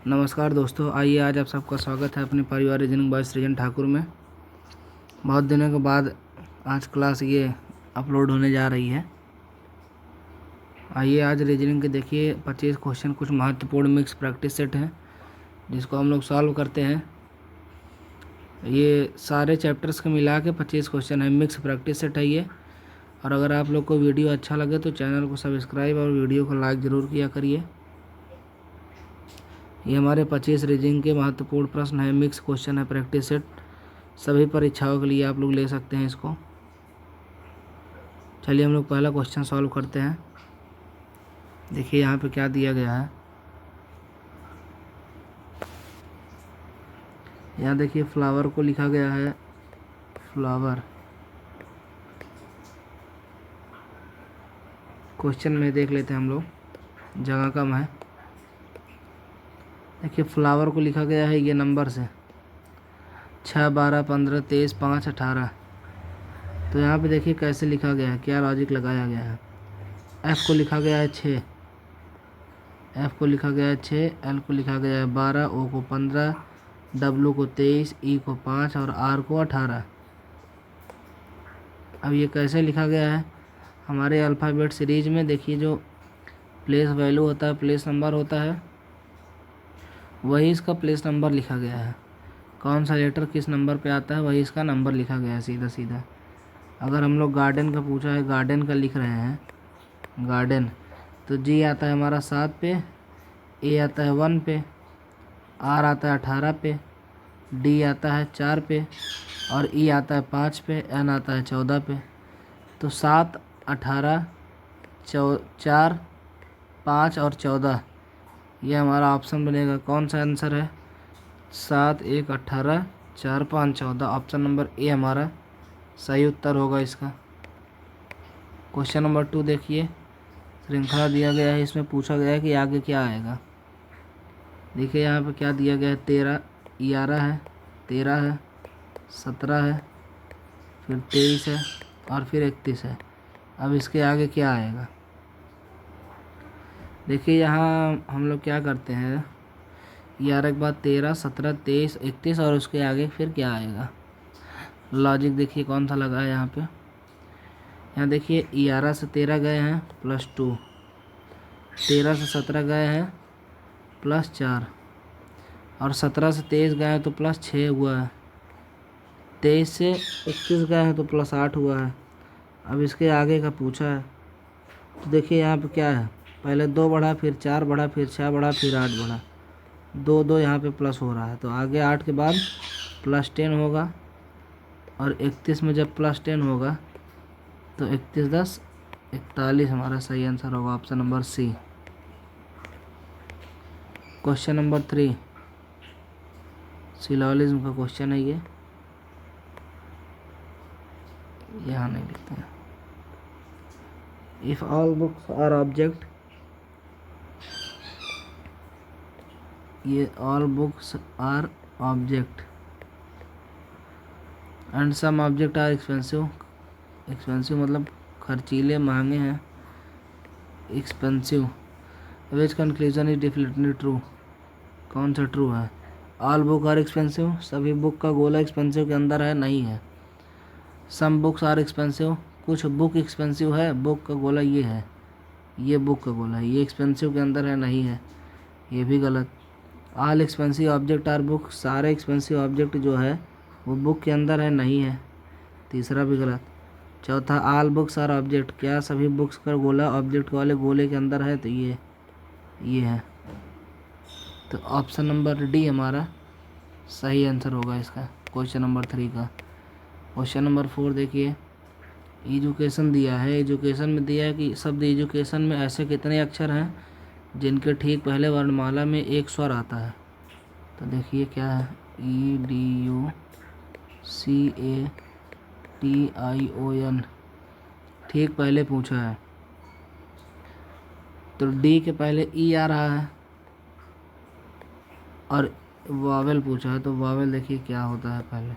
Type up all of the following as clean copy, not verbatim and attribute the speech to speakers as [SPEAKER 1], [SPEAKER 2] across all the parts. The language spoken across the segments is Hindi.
[SPEAKER 1] नमस्कार दोस्तों, आइए आज आप सबका स्वागत है अपने परिवार रीजनिंग बॉय सृजन ठाकुर में। बहुत दिनों के बाद आज क्लास ये अपलोड होने जा रही है। आइए आज रीजनिंग के देखिए 25 क्वेश्चन, कुछ महत्वपूर्ण मिक्स प्रैक्टिस सेट हैं जिसको हम लोग सॉल्व करते हैं। ये सारे चैप्टर्स के मिला के 25 क्वेश्चन है, मिक्स प्रैक्टिस सेट है ये। और अगर आप लोग को वीडियो अच्छा लगे तो चैनल को सब्सक्राइब और वीडियो को लाइक ज़रूर किया करिए। ये हमारे 25 रीजनिंग के महत्वपूर्ण प्रश्न है, मिक्स क्वेश्चन है, प्रैक्टिस सेट। सभी परीक्षाओं के लिए आप लोग ले सकते हैं इसको। चलिए हम लोग पहला क्वेश्चन सॉल्व करते हैं। देखिए यहाँ पे क्या दिया गया है। यहाँ देखिए फ्लावर को लिखा गया है फ्लावर। क्वेश्चन में देख लेते हैं हम लोग, जगह कम है। देखिए फ्लावर को लिखा गया है ये नंबर से 6, 12, 15, 23, 5, 18। तो यहाँ पे देखिए कैसे लिखा गया है, क्या लॉजिक लगाया गया है। एफ़ को लिखा गया है 6, एफ़ को लिखा गया है 6, एल को लिखा गया है 12, ओ को 15, डब्लू को 23, ई को 5 और आर को 18। अब ये कैसे लिखा गया है, हमारे अल्फ़ाबेट सीरीज में देखिए जो प्लेस वैल्यू होता है, प्लेस नंबर होता है, वही इसका प्लेस नंबर लिखा गया है। कौन सा लेटर किस नंबर पे आता है वही इसका नंबर लिखा गया है, सीधा सीधा। अगर हम लोग गार्डन का पूछा है, गार्डन का लिख रहे हैं गार्डन, तो जी आता है हमारा 7 पे, ए आता है 1 पे, आर आता है 18 पे, डी आता है 4 पे और ई आता है 5 पे, एन आता है 14 पे। तो 7, 18, 4, 5 और 14, ये हमारा ऑप्शन बनेगा। कौन सा आंसर है? 7, 1, 18, 4, 5, 14। ऑप्शन नंबर ए हमारा सही उत्तर होगा इसका। क्वेश्चन नंबर 2 देखिए, श्रृंखला दिया गया है, इसमें पूछा गया है कि आगे क्या आएगा। देखिए यहाँ पे क्या दिया गया है, 13, 11 है, 13 है, 17 है, फिर 23 है और फिर 31 है। अब इसके आगे क्या आएगा। देखिए यहाँ हम लोग क्या करते हैं, 11 के बाद 13, 17, 23, 31 और उसके आगे फिर क्या आएगा। लॉजिक देखिए कौन सा लगा है यहाँ पे। यहाँ देखिए 11 से 13 गए हैं +2, 13 से 17 गए हैं +4 और 17 से 23 गए हैं तो +6 हुआ है, 23 से 31 गए हैं तो +8 हुआ है। अब इसके आगे का पूछा है, तो देखिए यहाँ पे क्या है, पहले 2 बढ़ा, फिर 4 बढ़ा, फिर 6 बढ़ा, फिर 8 बढ़ा, 2 2 यहाँ पे प्लस हो रहा है, तो आगे 8 के बाद +10 होगा और 31 में जब +10 होगा तो 31 10 41 हमारा सही आंसर होगा, option number C. Question number 3 syllogism का क्वेश्चन है ये, यहाँ नहीं लिखते हैं। If all books are object, ये all books are object and some object are expensive, expensive मतलब खर्चीले, महंगे हैं, expensive. Which conclusion is definitely true, कौन सा ट्रू है। ऑल बुक आर एक्सपेंसिव, सभी बुक का गोला एक्सपेंसिव के अंदर है, नहीं है। सम बुक्स आर एक्सपेंसिव, कुछ बुक एक्सपेंसिव है, बुक का गोला ये है, ये बुक का गोला है, ये एक्सपेंसिव के अंदर है, नहीं है, ये भी गलत। All expensive object are book, सारे एक्सपेंसिव ऑब्जेक्ट जो है वो बुक के अंदर है, नहीं है, तीसरा भी गलत। चौथा ऑल बुक्स आर ऑब्जेक्ट, क्या सभी बुक्स का गोला ऑब्जेक्ट वाले गोले के अंदर है, तो ये है। तो ऑप्शन नंबर डी हमारा सही आंसर होगा इसका, क्वेश्चन नंबर 3 का। क्वेश्चन नंबर 4 देखिए, एजुकेशन दिया है, एजुकेशन में दिया है कि शब्द एजुकेशन में ऐसे कितने अक्षर हैं जिनके ठीक पहले वर्णमाला में एक स्वर आता है। तो देखिए क्या है, EDUCATION, ठीक पहले पूछा है, तो डी के पहले ई आ रहा है और वावेल पूछा है, तो वावेल देखिए क्या होता है, पहले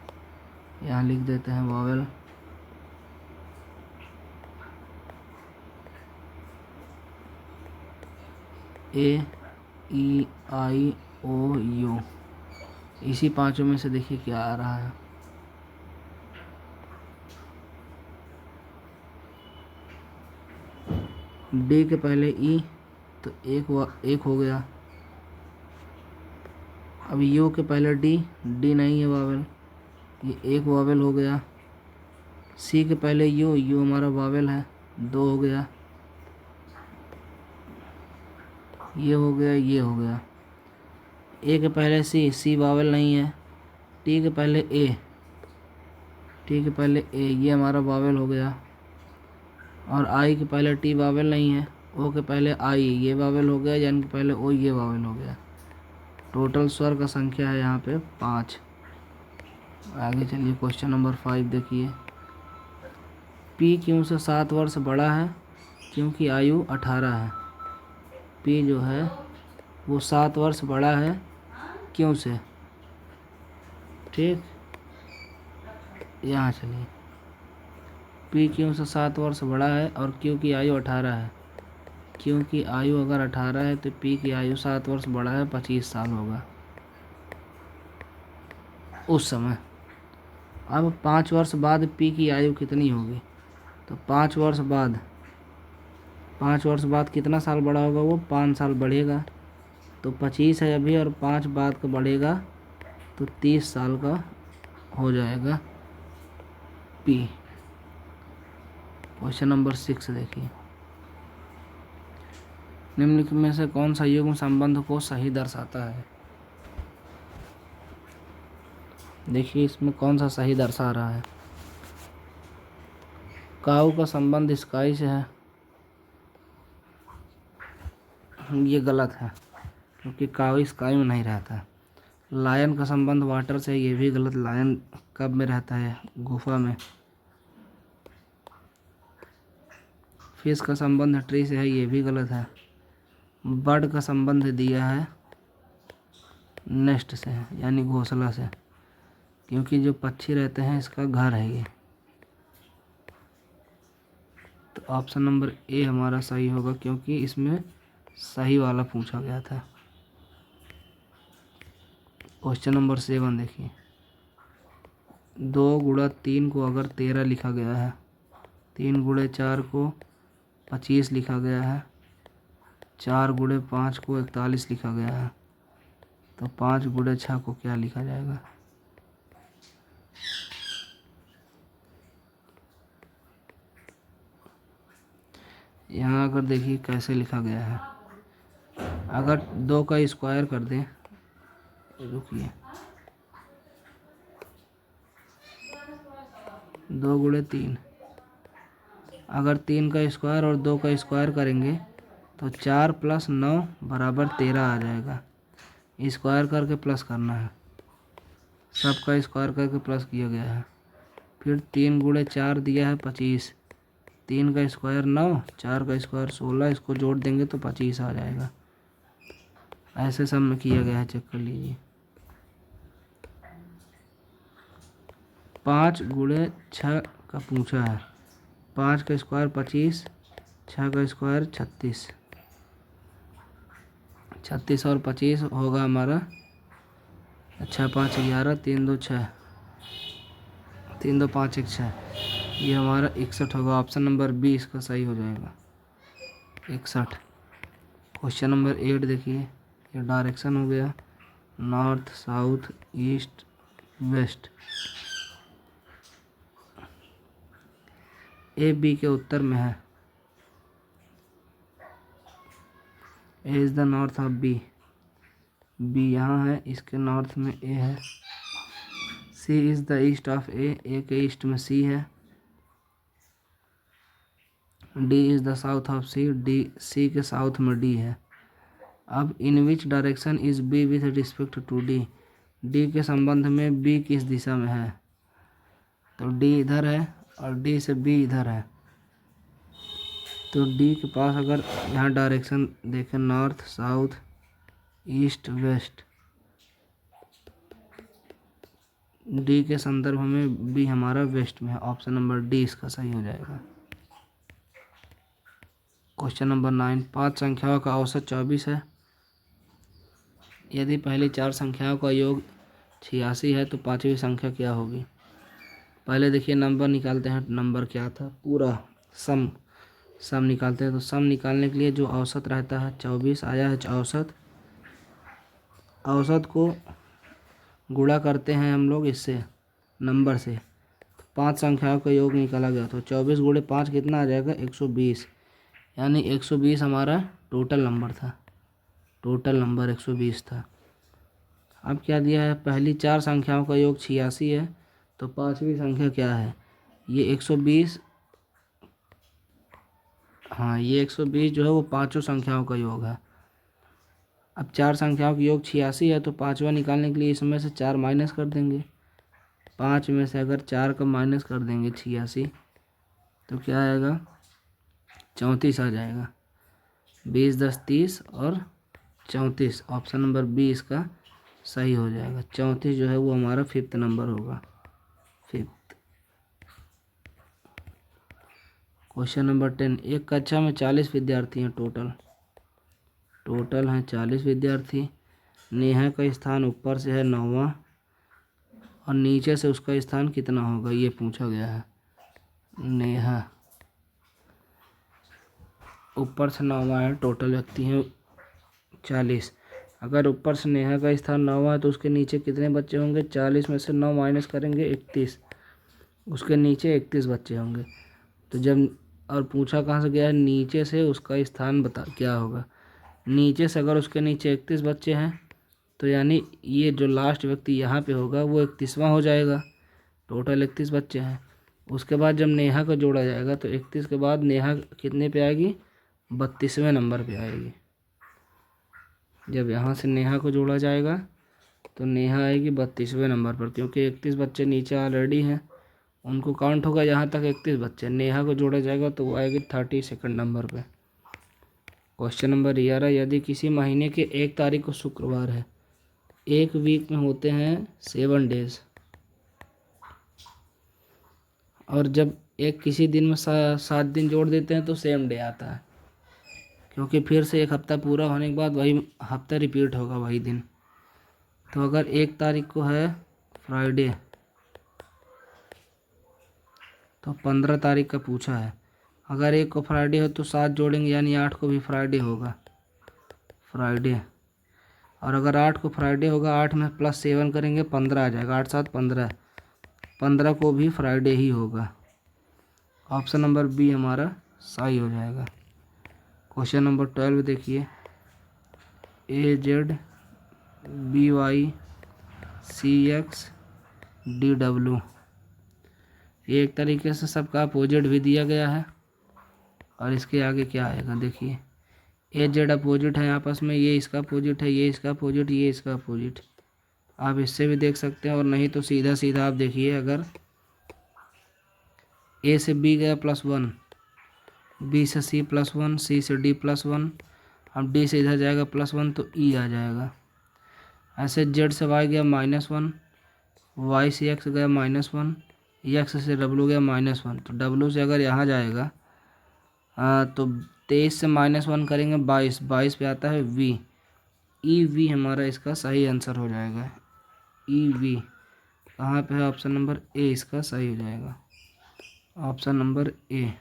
[SPEAKER 1] यहाँ लिख देते हैं vowel. A E I O U. इसी पांचों में से देखिए क्या आ रहा है। डी के पहले ई, तो एक हो गया। अब यू के पहले डी, डी नहीं है वावेल, ये एक वावेल हो गया। सी के पहले यू, यू हमारा वावेल है, दो हो गया। ये हो गया, ये हो गया। ए के पहले सी, सी वावेल नहीं है। टी के पहले ए, टी के पहले ए, ये हमारा वावेल हो गया। और आई के पहले टी वावेल नहीं है। ओ के पहले आई, ये वावेल हो गया। यानी कि पहले ओ, ये वावेल हो गया। टोटल स्वर का संख्या है यहाँ पे 5। आगे चलिए क्वेश्चन नंबर 5 देखिए। पी क्यों से 7 वर्ष बड़ा है? क्योंकि आयु 18 है। पी जो है वो 7 वर्ष बड़ा है, क्यों से? ठीक, यहाँ चलिए। पी क्यों से 7 वर्ष बड़ा है और क्यों की आयु 18 है। क्योंकि आयु अगर 18 है तो पी की आयु 7 वर्ष बड़ा है, 25 साल होगा उस समय। अब 5 वर्ष बाद पी की आयु कितनी होगी? तो 5 वर्ष बाद, 5 वर्ष बाद कितना साल बड़ा होगा वो? 5 साल बढ़ेगा। तो 25 है अभी और 5 बाद का बढ़ेगा तो 30 साल का हो जाएगा पी। क्वेश्चन नंबर 6 देखिए। निम्नलिखित में से कौन सा युग्म संबंध को सही दर्शाता है? देखिए इसमें कौन सा सही दर्शा रहा है। काऊ का संबंध स्काई से है, ये गलत है क्योंकि काऊ स्काई में नहीं रहता। लायन का संबंध वाटर से, ये भी गलत। लायन कब में रहता है? गुफा में। फिश का संबंध ट्री से है, ये भी गलत है। बर्ड का संबंध दिया है नेस्ट से, यानी घोंसला से, क्योंकि जो पक्षी रहते हैं इसका घर है ये। तो ऑप्शन नंबर ए हमारा सही होगा क्योंकि इसमें सही वाला पूछा गया था। क्वेश्चन नंबर 7 देखिए। 2 गुणा 3 को अगर 13 लिखा गया है, 3 गुणे 4 को 25 लिखा गया है, 4 गुणे 5 को 41 लिखा गया है, तो 5 गुणे 6 को क्या लिखा जाएगा? यहाँ अगर देखिए कैसे लिखा गया है। अगर 2 का स्क्वायर कर दें, रुकिए, 2 गुणे 3, अगर 3 का स्क्वायर और 2 का स्क्वायर करेंगे तो 4 + 9 बराबर 13 आ जाएगा। स्क्वायर करके प्लस करना है, सबका स्क्वायर करके प्लस किया गया है। फिर 3 गुणे 4 दिया है 25, 3 का स्क्वायर 9, 4 का स्क्वायर 16, इसको जोड़ देंगे तो 25 आ जाएगा। ऐसे सब में किया गया है, चेक कर लीजिए। 5 गुणे 6 का पूछा है, 5 का स्क्वायर 25, 6 का स्क्वायर 36, 36 और 25 होगा हमारा 6 5 11, 3 2 6, 3 2 5 1 6, ये हमारा 61 होगा। ऑप्शन नंबर बी इसका सही हो जाएगा, 61। क्वेश्चन नंबर 8 देखिए। ये डायरेक्शन हो गया north, south, east, west. A B के उत्तर में है। A is the north of B, B यहाँ है, इसके नॉर्थ में ए है। C is the east of A, A के ईस्ट में सी है। D is the south of C, D C के साउथ में डी है। अब in which direction is B with respect to D, D के संबंध में बी किस दिशा में है? तो डी इधर है और डी से बी इधर है, तो डी के पास अगर यहाँ डायरेक्शन देखें north, south, east, west, D के संदर्भ में बी हमारा वेस्ट में है। ऑप्शन नंबर डी इसका सही हो जाएगा। Question number 9। 5 संख्याओं का औसत 24 है। यदि पहली 4 संख्याओं का योग 86 है तो पांचवी संख्या क्या होगी। पहले देखिए नंबर निकालते हैं। नंबर क्या था, पूरा सम निकालते हैं। तो सम निकालने के लिए जो औसत रहता है 24 आया है। औसत को गुणा करते हैं हम लोग इससे, नंबर से। तो 5 संख्याओं का योग निकाला गया। तो 24 गुणे 5 कितना आ जाएगा, 120। यानी 120 हमारा टोटल नंबर था। टोटल नंबर 120 था। अब क्या दिया है, पहली 4 संख्याओं का योग 86 है। तो पांचवी संख्या क्या है, ये 120। हाँ, ये 120 जो है वो पांचों संख्याओं का योग है। अब 4 संख्याओं का योग 86 है तो पांचवा निकालने के लिए इसमें से 4 माइनस कर देंगे। 5 में से अगर 4 का माइनस कर देंगे 86 तो क्या आएगा, 34 आ जाएगा। 20 10 30 और 34। ऑप्शन नंबर बी इसका सही हो जाएगा। 34 जो है वो हमारा 5th नंबर होगा। 5th। Question number 10। एक कक्षा में 40 विद्यार्थी हैं टोटल हैं 40 विद्यार्थी। नेहा का स्थान ऊपर से है 9वां और नीचे से उसका स्थान कितना होगा, ये पूछा गया है। नेहा ऊपर से 9वां है, टोटल व्यक्ति हैं 40। अगर ऊपर से नेहा का स्थान 9वां है तो उसके नीचे कितने बच्चे होंगे, 40 में से 9 माइनस करेंगे 31, उसके नीचे 31 बच्चे होंगे। तो जब, और पूछा कहाँ से गया है, नीचे से उसका स्थान बता क्या होगा। नीचे से अगर उसके नीचे 31 बच्चे हैं तो यानी ये जो लास्ट व्यक्ति यहाँ पे होगा वो 31वां हो जाएगा। टोटल 31 बच्चे हैं। उसके बाद जब नेहा को जोड़ा जाएगा तो 31 के बाद नेहा कितने पे आएगी, 32वें नंबर पे आएगी। जब यहाँ से नेहा को जोड़ा जाएगा तो नेहा आएगी 32वें नंबर पर, क्योंकि 31 बच्चे नीचे ऑलरेडी हैं, उनको काउंट होगा यहाँ तक 31 बच्चे। नेहा को जोड़ा जाएगा तो वो आएगी 32nd नंबर पे। Question number 11। यदि किसी महीने के 1 तारीख को शुक्रवार है, एक वीक में होते हैं 7 डेज, और जब एक किसी दिन में 7 दिन जोड़ देते हैं तो सेम डे आता है, क्योंकि फिर से एक हफ्ता पूरा होने के बाद वही हफ्ता रिपीट होगा, वही दिन। तो अगर 1 तारीख को है फ्राइडे तो 15 तारीख का पूछा है। अगर 1 को फ्राइडे हो तो 7 जोड़ेंगे यानी 8 को भी फ्राइडे होगा, फ्राइडे। और अगर 8 को फ्राइडे होगा, 8 में +7 करेंगे 15 आ जाएगा। 8 7 15, 15 को भी फ्राइडे ही होगा। ऑप्शन नंबर बी हमारा सही हो जाएगा। क्वेश्चन नंबर 12 देखिए। AZBYCXDW, ये एक तरीके से सबका अपोजिट भी दिया गया है। और इसके आगे क्या आएगा, देखिए AZ अपोजिट है आपस में, ये इसका अपोजिट है, ये इसका अपोजिट, ये इसका अपोजिट। आप इससे भी देख सकते हैं, और नहीं तो सीधा सीधा आप देखिए, अगर A से B गया +1, B से C +1, C से D +1, अब D से इधर जाएगा +1 तो E आ जाएगा। ऐसे Z से Y गया -1, Y से X गया -1, X से W गया -1, तो W से अगर यहाँ जाएगा तो 23 से -1 करेंगे 22, 22 पे आता है V। EV हमारा इसका सही आंसर हो जाएगा। EV कहाँ पे है, ऑप्शन नंबर ए इसका सही हो जाएगा। ऑप्शन नंबर ए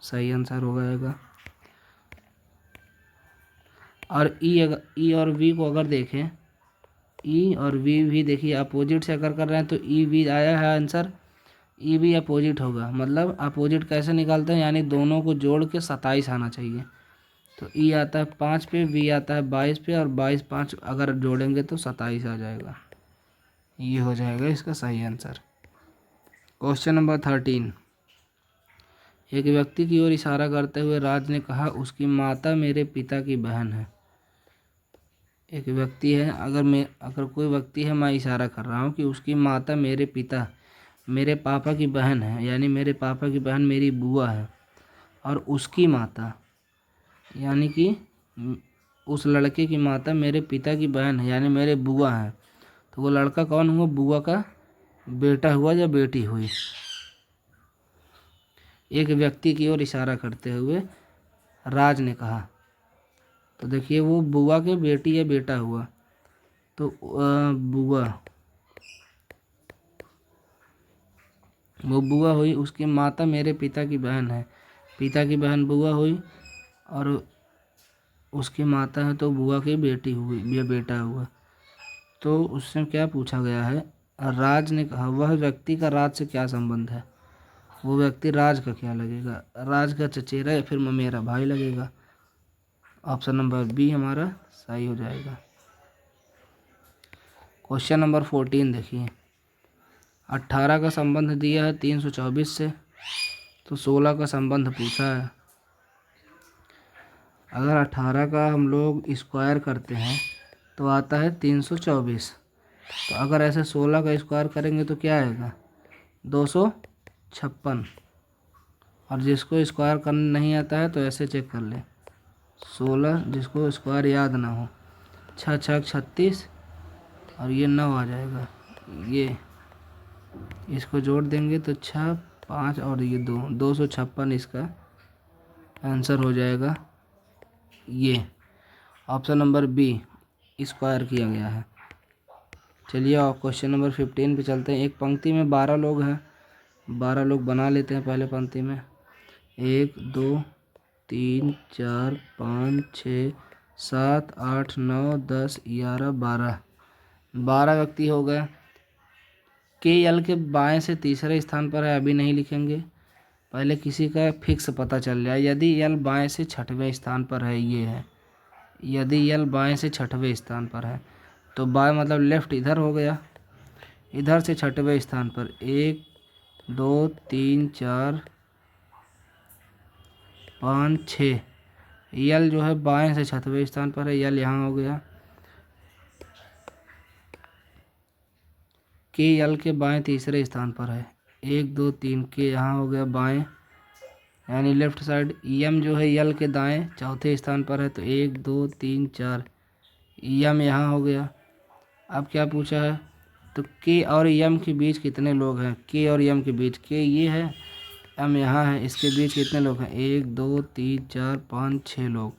[SPEAKER 1] सही आंसर हो जाएगा। और ई और वी को अगर देखें, ई और वी भी देखिए अपोजिट से अगर कर रहे हैं तो ई वी आया है आंसर, ई भी अपोजिट होगा। मतलब अपोजिट कैसे निकालते हैं, यानी दोनों को जोड़ के 27 आना चाहिए। तो ई आता है 5 पे, वी आता है 22 पे, और 22 5 अगर जोड़ेंगे तो 27 आ जाएगा। ये हो जाएगा इसका सही आंसर। Question number 13। एक व्यक्ति की ओर इशारा करते हुए राज ने कहा, उसकी माता मेरे पिता की बहन है। एक व्यक्ति है, अगर कोई व्यक्ति है, मैं इशारा कर रहा हूँ कि उसकी माता मेरे पापा की बहन है, यानी मेरे पापा की बहन मेरी बुआ है, और उसकी माता यानी कि उस लड़के की माता मेरे पिता की बहन है, यानी मेरे बुआ है। तो वो लड़का कौन हुआ, बुआ का बेटा हुआ या बेटी हुई। एक व्यक्ति की ओर इशारा करते हुए राज ने कहा, तो देखिए वो बुआ के बेटी या बेटा हुआ। तो बुआ, वो बुआ हुई, उसकी माता मेरे पिता की बहन है, पिता की बहन बुआ हुई, और उसकी माता है तो बुआ की बेटी हुई या बेटा हुआ। तो उससे क्या पूछा गया है, राज ने कहा वह व्यक्ति का राज से क्या संबंध है। वो व्यक्ति राज का क्या लगेगा, राज का चचेरा या फिर ममेरा भाई लगेगा। ऑप्शन नंबर बी हमारा सही हो जाएगा। क्वेश्चन नंबर 14 देखिए, 18 का संबंध दिया है 324 से, तो 16 का संबंध पूछा है। अगर 18 का हम लोग स्क्वायर करते हैं तो आता है 324, तो अगर ऐसे 16 का स्क्वायर करेंगे तो क्या आएगा 256। और जिसको स्क्वायर करना नहीं आता है तो ऐसे चेक कर ले, 16 जिसको स्क्वायर याद ना हो, 6 6 36 और ये 9 आ जाएगा, ये इसको जोड़ देंगे तो 6 5 और ये 256 इसका आंसर हो जाएगा। ये ऑप्शन नंबर बी स्क्वायर किया गया है। चलिए और क्वेश्चन नंबर 15 पे चलते हैं। एक पंक्ति में 12 लोग हैं, 12 लोग बना लेते हैं पहले पंक्ति में। 1 2 3 4 5 6 7 8 9 10 11 12 व्यक्ति हो गए। के यल के बाएं से तीसरे स्थान पर है, अभी नहीं लिखेंगे, पहले किसी का फिक्स पता चल जाए। यदि यल बाएं से छठवें स्थान पर है, ये है, यदि यल बाएं से छठवें स्थान पर है तो बाएं मतलब लेफ्ट इधर हो गया, इधर से छठवें स्थान पर 1 2 3 4 5 6, यल जो है बाएं से छठवें स्थान पर है, यल यहाँ हो गया। के यल के बाएं तीसरे स्थान पर है, 1 2 3 के यहाँ हो गया बाएं यानी लेफ्ट साइड। यम जो है यल के दाएं चौथे स्थान पर है, तो 1 2 3 4 यम यहाँ हो गया। अब क्या पूछा है, तो के और यम के बीच कितने लोग हैं, के और यम के बीच, के ये है एम यहाँ है, इसके बीच कितने लोग हैं 1 2 3 4 5 6 लोग।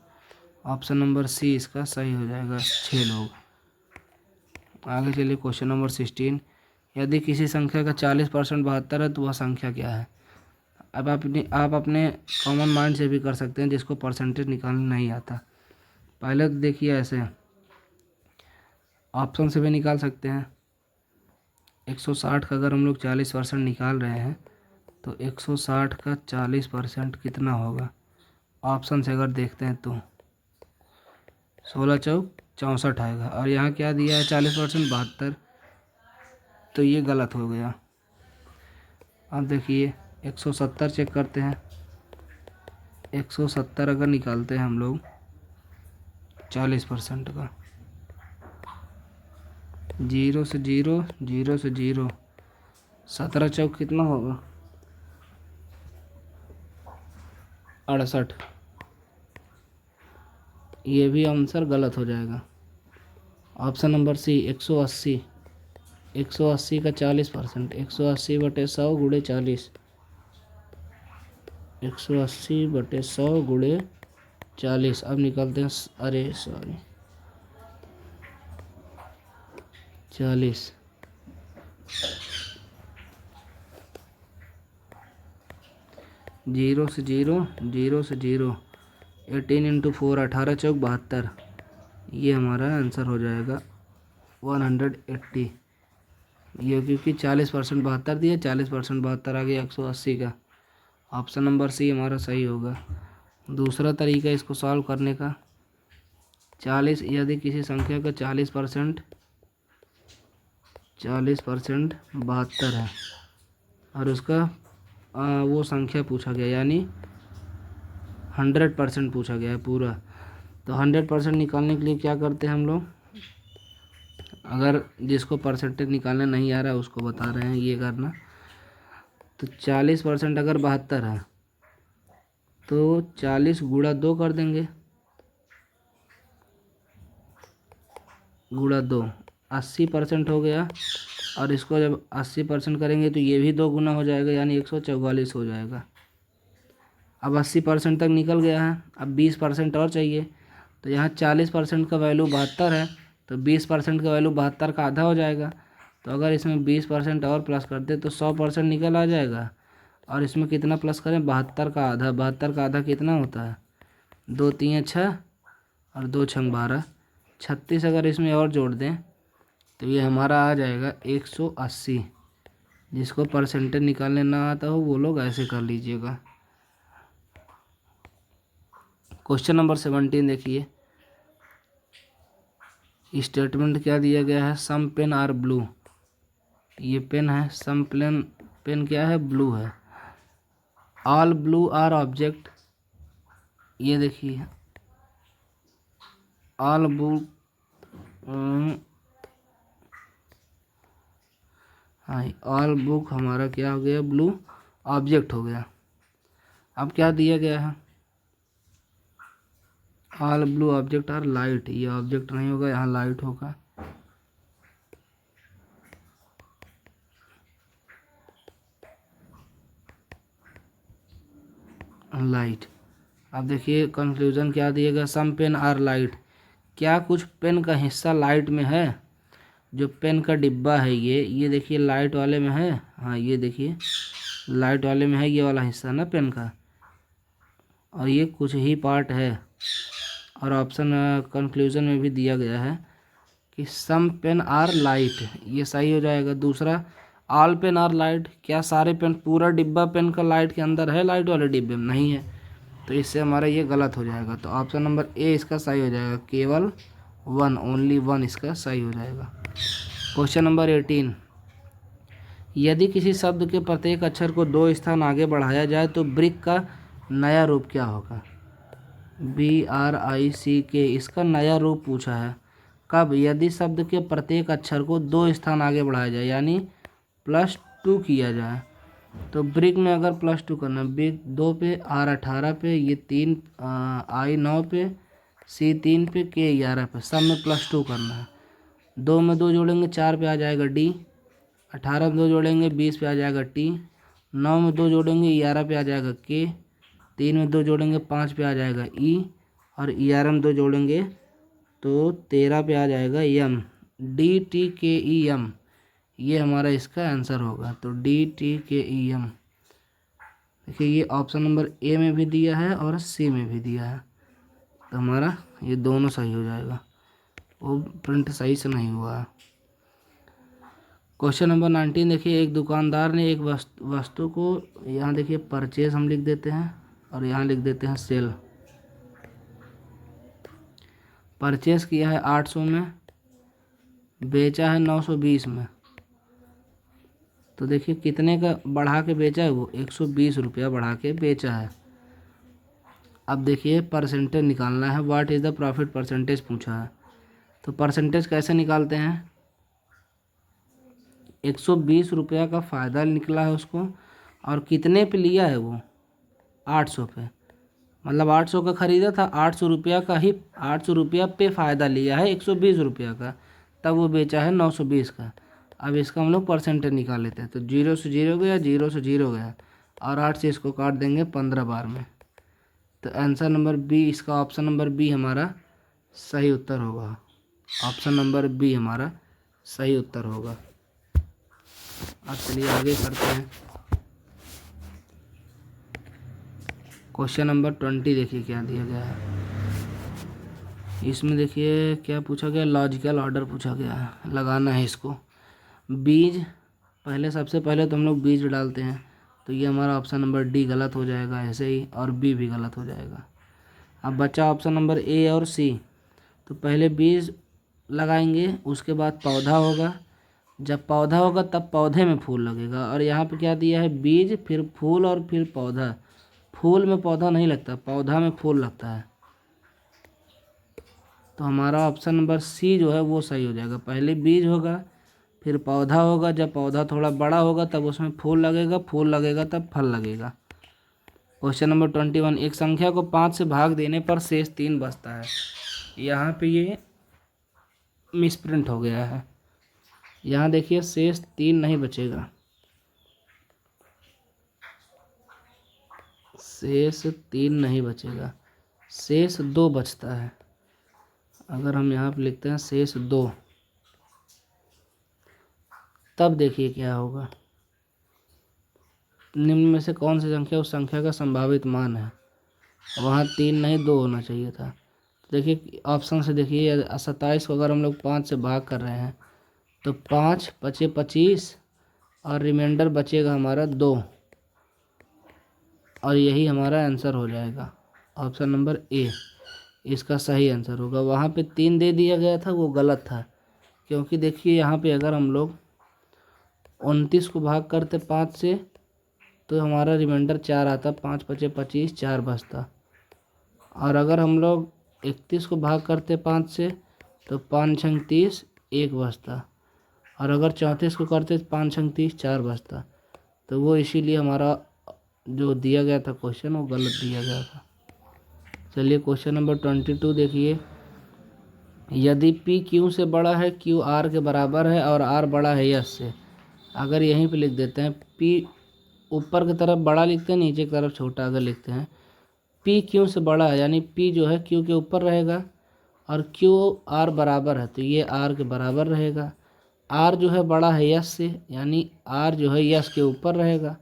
[SPEAKER 1] ऑप्शन नंबर सी इसका सही हो जाएगा, 6 लोग। आगे चलिए क्वेश्चन नंबर 16, यदि किसी संख्या का 40% 72 है तो वह संख्या क्या है। अब आप अपने कॉमन माइंड से भी कर सकते हैं जिसको परसेंटेज निकालना नहीं आता। पहले तो देखिए ऐसे ऑप्शन से भी निकाल सकते हैं। 160 का अगर हम लोग 40% निकाल रहे हैं तो 160 का 40% कितना होगा, ऑप्शन से अगर देखते हैं तो 16 चौक 64 आएगा, और यहाँ क्या दिया है 40% 72, तो ये गलत हो गया। अब देखिए 170 चेक करते हैं, 170 अगर निकालते हैं हम लोग 40% का, 0 से 0 0 से 0, 17 चौक कितना होगा 68, ये भी आंसर गलत हो जाएगा। ऑप्शन नंबर सी 180, 180 का 40%, 180/100 गुणे 40, 180/100 गुणे 40। अब निकलते हैं, अरे सॉरी 40, 0 से 0 0 से 0, 18 × 4 18 चौक 72, ये हमारा आंसर हो जाएगा 180। ये क्योंकि 40% 72 दिया, 40% 72 आ गया 180 का। ऑप्शन नंबर सी हमारा सही होगा। दूसरा तरीका इसको सॉल्व करने का, 40 यदि किसी संख्या का 40% 72 है और उसका वो संख्या पूछा गया यानी 100% पूछा गया है पूरा, तो 100% निकालने के लिए क्या करते हैं हम लोग, अगर जिसको परसेंटेज निकालना नहीं आ रहा है उसको बता रहे हैं ये करना। तो 40% अगर 72 है तो 40 गुणा 2 कर देंगे, गुणा 2 80% हो गया, और इसको जब 80% करेंगे तो ये भी 2 गुना हो जाएगा यानी 144 हो जाएगा। अब 80% तक निकल गया है, अब 20% और चाहिए, तो यहाँ 40% का वैल्यू 72 है तो 20% का वैल्यू 72 का आधा हो जाएगा। तो अगर इसमें 20% और प्लस कर दे तो 100% निकल आ जाएगा। और इसमें कितना प्लस करें, 72 का आधा। 72 का आधा कितना होता है, 2 3 6 और 2 6 12, 36 अगर इसमें और जोड़ दें तो ये हमारा आ जाएगा 180। जिसको परसेंटेज निकालने ना आता हो वो लोग ऐसे कर लीजिएगा। क्वेश्चन नंबर 17 देखिए, स्टेटमेंट क्या दिया गया है, सम पेन आर ब्लू। ये पेन है, सम पेन क्या है, ब्लू है। ऑल ब्लू आर ऑब्जेक्ट, ये देखिए ऑल बुक, हाँ ऑल बुक हमारा क्या हो गया, ब्लू ऑब्जेक्ट हो गया। अब क्या दिया गया है, all blue object are light. ये ऑब्जेक्ट नहीं होगा, यहाँ लाइट होगा। लाइट। अब देखिए कंक्लूजन क्या दिएगा, सम पेन आर लाइट। क्या कुछ पेन का हिस्सा लाइट में है। जो पेन का डिब्बा है ये देखिए लाइट वाले में है। हाँ ये देखिए लाइट वाले में है, ये वाला हिस्सा ना पेन का, और ये कुछ ही पार्ट है। और ऑप्शन कंक्लूजन में भी दिया गया है कि सम पेन आर लाइट, ये सही हो जाएगा। दूसरा ऑल पेन आर लाइट, क्या सारे पेन, पूरा डिब्बा पेन का लाइट के अंदर है, लाइट वाले डिब्बे में नहीं है, तो इससे हमारा ये गलत हो जाएगा। तो ऑप्शन नंबर ए इसका सही हो जाएगा, केवल 1, ओनली 1 इसका सही हो जाएगा। क्वेश्चन नंबर 18, यदि किसी शब्द के प्रत्येक अक्षर को 2 स्थान आगे बढ़ाया जाए तो ब्रिक का नया रूप क्या होगा। BRICK, इसका नया रूप पूछा है। कब, यदि शब्द के प्रत्येक अक्षर को 2 स्थान आगे बढ़ाया जाए, यानी +2 किया जाए। तो ब्रिक में अगर +2 करना, ब्रिक 2 पे, R 18 पे, ये 3 I 9 पे, C 3 पे, K 11 पे, सब में +2 करना है। 2 में 2 जोड़ेंगे 4 पे आ जाएगा D, 18 में 2 जोड़ेंगे 20 पे आ जाएगा T, 9 में 2 जोड़ेंगे 11 पे आ जाएगा K, 3 में 2 जोड़ेंगे 5 पे आ जाएगा E, और 11 में 2 जोड़ेंगे तो 13 पे आ जाएगा M। DTKEM, ये हमारा इसका आंसर होगा। तो DTKEM देखिए ये ऑप्शन नंबर ए में भी दिया है और सी में भी दिया है, तो हमारा ये दोनों सही हो जाएगा। वो प्रिंट सही से नहीं हुआ है। क्वेश्चन नंबर 19 देखिए, एक दुकानदार ने एक वस्तु को, यहाँ देखिए परचेज हम लिख देते हैं और यहाँ लिख देते हैं सेल। परचेज किया है 800 में, बेचा है 920 में। तो देखिए कितने का बढ़ा के बेचा है, वो 120 रुपया बढ़ा के बेचा है। अब देखिए परसेंटेज निकालना है, what is the profit percentage पूछा है। तो परसेंटेज कैसे निकालते हैं, 120 रुपया का फ़ायदा निकला है उसको, और कितने पे लिया है वो, 800 पे, मतलब 800 का ख़रीदा था, 800 रुपया का ही, 800 रुपया पे फ़ायदा लिया है 120 रुपया का, तब वो बेचा है 920 का। अब इसका हम लोग परसेंटेज निकाल लेते हैं। तो 0 से 0 गया, 0 से 0 गया, और 8 से इसको काट देंगे 15 बार में। तो आंसर नंबर बी, इसका ऑप्शन नंबर बी हमारा सही उत्तर होगा। ऑप्शन नंबर बी हमारा सही उत्तर होगा। अब चलिए आगे करते हैं। क्वेश्चन नंबर 20 देखिए क्या दिया गया है। इसमें देखिए क्या पूछा गया, लॉजिकल ऑर्डर पूछा गया है, लगाना है इसको। बीज, पहले सबसे पहले तो हम लोग बीज डालते हैं, तो ये हमारा ऑप्शन नंबर डी गलत हो जाएगा ऐसे ही, और बी भी गलत हो जाएगा। अब बचा ऑप्शन नंबर ए और सी। तो पहले बीज लगाएंगे, उसके बाद पौधा होगा, जब पौधा होगा तब पौधे में फूल लगेगा। और यहाँ पे क्या दिया है, बीज फिर फूल और फिर पौधा। फूल में पौधा नहीं लगता, पौधा में फूल लगता है। तो हमारा ऑप्शन नंबर सी जो है वो सही हो जाएगा। पहले बीज होगा, फिर पौधा होगा, जब पौधा थोड़ा बड़ा होगा तब उसमें फूल लगेगा, फूल लगेगा तब फल लगेगा। क्वेश्चन नंबर 21, एक संख्या को 5 से भाग देने पर शेष 3 बचता है। यहाँ पे ये मिसप्रिंट हो गया है, यहाँ देखिए शेष 3 नहीं बचेगा, शेष 3 नहीं बचेगा, शेष 2 बचता है। अगर हम यहाँ पे लिखते हैं शेष 2, तब देखिए क्या होगा। निम्न में से कौन सी संख्या उस संख्या का संभावित मान है। वहाँ 3 नहीं 2 होना चाहिए था। देखिए ऑप्शन से देखिए 27 को अगर हम लोग 5 से भाग कर रहे हैं तो 5 बचे 25 और रिमाइंडर बचेगा हमारा 2, और यही हमारा आंसर हो जाएगा। ऑप्शन नंबर ए इसका सही आंसर होगा। वहाँ पे 3 दे दिया गया था, वो गलत था, क्योंकि देखिए यहाँ पे अगर हम लोग 29 को भाग करते 5 से तो हमारा रिमाइंडर 4 आता, 5 बचे 25, 4 बचता। और अगर हम लोग 31 को भाग करते 5 से तो 5 छंग 30, 1 बचता। और अगर 34 को करते 5 छंग 30, 4 बचता। तो वो इसीलिए हमारा जो दिया गया था क्वेश्चन वो गलत दिया गया था। चलिए क्वेश्चन नंबर 22 देखिए। यदि P Q से बड़ा है, Q R के बराबर है और R बड़ा है S से। अगर यहीं पे लिख देते हैं P ऊपर की तरफ बड़ा लिखते हैं, नीचे की तरफ छोटा अगर लिखते हैं। P Q से बड़ा है यानी P जो है Q के ऊपर रहेगा, और Q R बराबर है तो ये R के बराबर रहेगा। R जो है बड़ा है S से, यानी R जो है S के ऊपर रहेगा,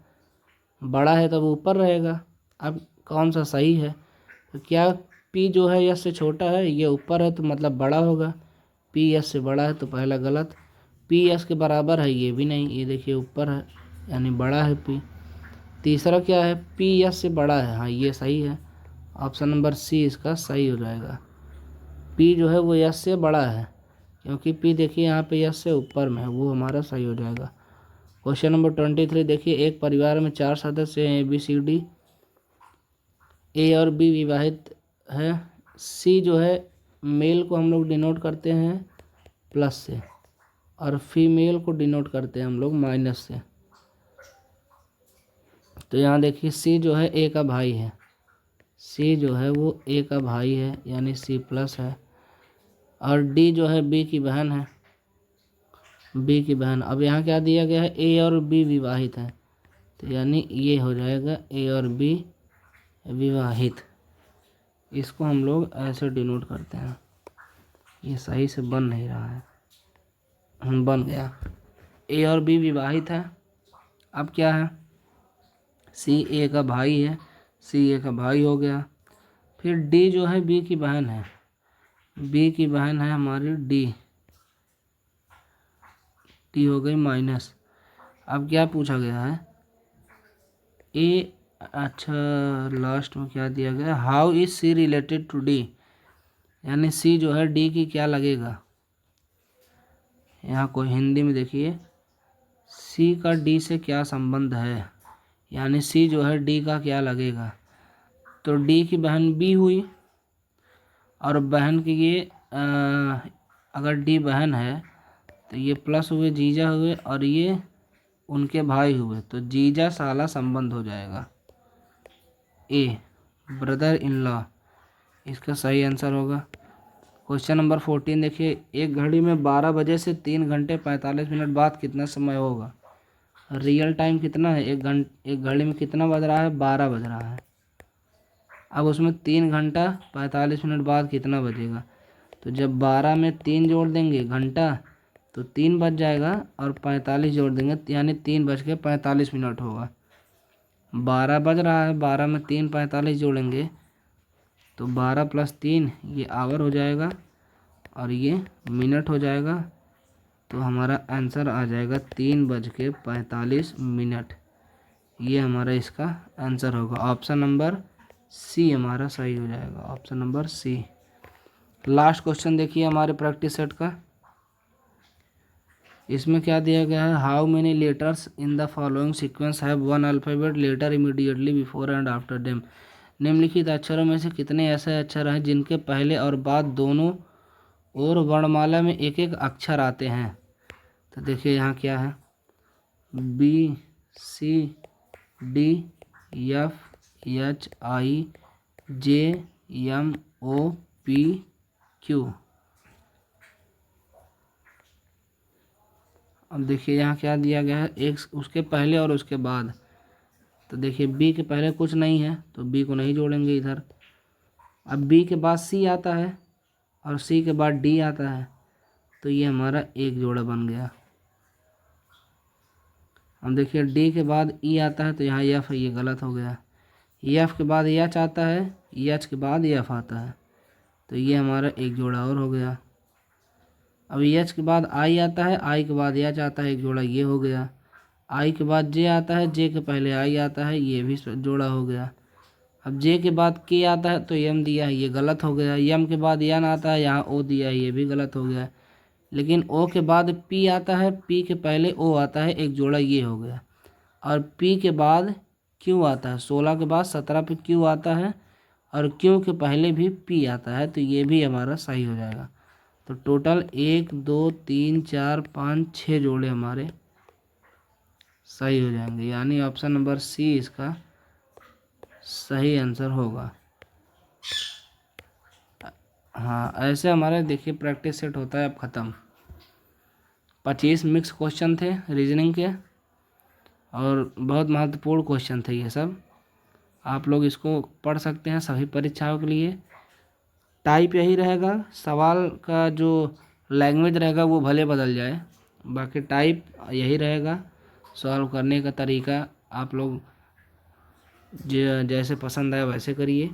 [SPEAKER 1] बड़ा है तब ऊपर रहेगा। अब कौन सा सही है, तो क्या P जो है S से छोटा है, ये ऊपर है तो मतलब बड़ा होगा। P S से बड़ा है तो पहला गलत। P S के बराबर है, ये भी नहीं, ये देखिए ऊपर है यानी बड़ा है P। तीसरा क्या है, P S से बड़ा है, हाँ ये सही है। ऑप्शन नंबर सी इसका सही हो जाएगा। P जो है वो S से बड़ा है, क्योंकि P देखिए यहाँ पे S से ऊपर में है, वो हमारा सही हो जाएगा। क्वेश्चन नंबर 23 देखिए। एक परिवार में 4 सदस्य हैं, ABCD। A और B विवाहित है। C जो है मेल को हम लोग डिनोट करते हैं प्लस से, और फीमेल को डिनोट करते हैं हम लोग माइनस से। तो यहाँ देखिए C जो है A का भाई है, C जो है वो A का भाई है यानी C प्लस है। और D जो है B की बहन है, B की बहन। अब यहाँ क्या दिया गया है, A और B विवाहित हैं, तो यानी ये हो जाएगा A और B विवाहित। इसको हम लोग ऐसे डिनोट करते हैं। ये सही से बन नहीं रहा है, बन गया। A और B विवाहित है। अब क्या है, C A का भाई है, C A का भाई हो गया। फिर D जो है B की बहन है, B की बहन है हमारी D हो गई माइनस। अब क्या पूछा गया है, ए, अच्छा लास्ट में क्या दिया गया, how is C related to D, यानी सी जो है डी की क्या लगेगा। यहाँ को हिंदी में देखिए, सी का डी से क्या संबंध है, यानी सी जो है डी का क्या लगेगा। तो डी की बहन बी हुई, और बहन की ये अगर डी बहन है तो ये प्लस हुए जीजा हुए, और ये उनके भाई हुए, तो जीजा साला संबंध हो जाएगा। ए ब्रदर इन लॉ इसका सही आंसर होगा। क्वेश्चन नंबर 14 देखिए। एक घड़ी में 12 बजे से 3 घंटे 45 मिनट बाद कितना समय होगा। रियल टाइम कितना है, एक घड़ी में कितना बज रहा है, 12 बज रहा है। अब उसमें 3 घंटा 45 मिनट बाद कितना बजेगा। तो जब 12 में 3 जोड़ देंगे घंटा तो 3 बज जाएगा, और 45 जोड़ देंगे यानी 3:45 होगा। 12 बज रहा है, 12 में 3 45 जोड़ेंगे तो 12 + 3 ये आवर हो जाएगा, और ये मिनट हो जाएगा। तो हमारा आंसर आ जाएगा 3:45। ये हमारा इसका आंसर होगा। ऑप्शन नंबर सी हमारा सही हो जाएगा, option number C. Last question देखिए हमारे प्रैक्टिस सेट का। इसमें क्या दिया गया है, how many letters in the following sequence have one alphabet letter immediately before and after them. निम्नलिखित अक्षरों में से कितने ऐसे अक्षर हैं जिनके पहले और बाद दोनों और वर्णमाला में एक एक अक्षर आते हैं। तो देखिए यहाँ क्या है, B C D F H I J M O P Q। अब देखिए यहाँ क्या दिया गया है, एक उसके पहले और उसके बाद। तो देखिए B के पहले कुछ नहीं है तो B को नहीं जोड़ेंगे इधर। अब B के बाद C आता है और सी के बाद डी आता है, तो ये हमारा एक जोड़ा बन गया। अब देखिए डी के बाद ई आता है, तो यहाँ एफ है, ये गलत हो गया। एफ के बाद एच आता है, एच के बाद एफ आता है, तो ये हमारा एक जोड़ा और हो गया। अब एच के बाद आई आता है, आई के बाद एच आता है, एक जोड़ा ये हो गया। आई के बाद जे आता है, जे के पहले आई आता है, ये भी जोड़ा हो गया। अब जे के बाद के आता है, तो एम दिया है, ये गलत हो गया। एम के बाद एन आता है, यहाँ ओ दिया है, ये भी गलत हो गया। लेकिन ओ के बाद पी आता है, पी के पहले ओ आता है, एक जोड़ा ये हो गया। और पी के बाद क्यू आता है, 16 के बाद 17 पे क्यू आता है, और क्यू के पहले भी पी आता है, तो ये भी हमारा सही हो जाएगा। तो टोटल 1 2 3 4 5 6 जोड़े हमारे सही हो जाएंगे, यानी ऑप्शन नंबर सी इसका सही आंसर होगा। हाँ, ऐसे हमारे देखिए प्रैक्टिस सेट होता है अब ख़त्म। 25 मिक्स क्वेश्चन थे रीजनिंग के, और बहुत महत्वपूर्ण क्वेश्चन थे ये सब। आप लोग इसको पढ़ सकते हैं सभी परीक्षाओं के लिए। टाइप यही रहेगा, सवाल का जो लैंग्वेज रहेगा वो भले बदल जाए, बाकी टाइप यही रहेगा। सॉल्व करने का तरीका आप लोग जैसे पसंद आए वैसे करिए।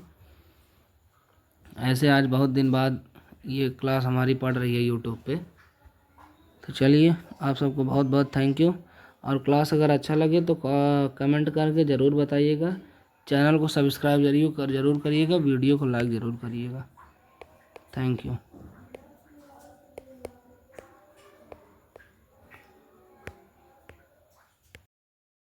[SPEAKER 1] ऐसे आज बहुत दिन बाद ये क्लास हमारी पढ़ रही है यूट्यूब पे। तो चलिए, आप सबको बहुत बहुत थैंक यू। और क्लास अगर अच्छा लगे तो कमेंट करके ज़रूर बताइएगा। चैनल को सब्सक्राइब जरूर करिएगा, वीडियो को लाइक ज़रूर करिएगा। Thank you.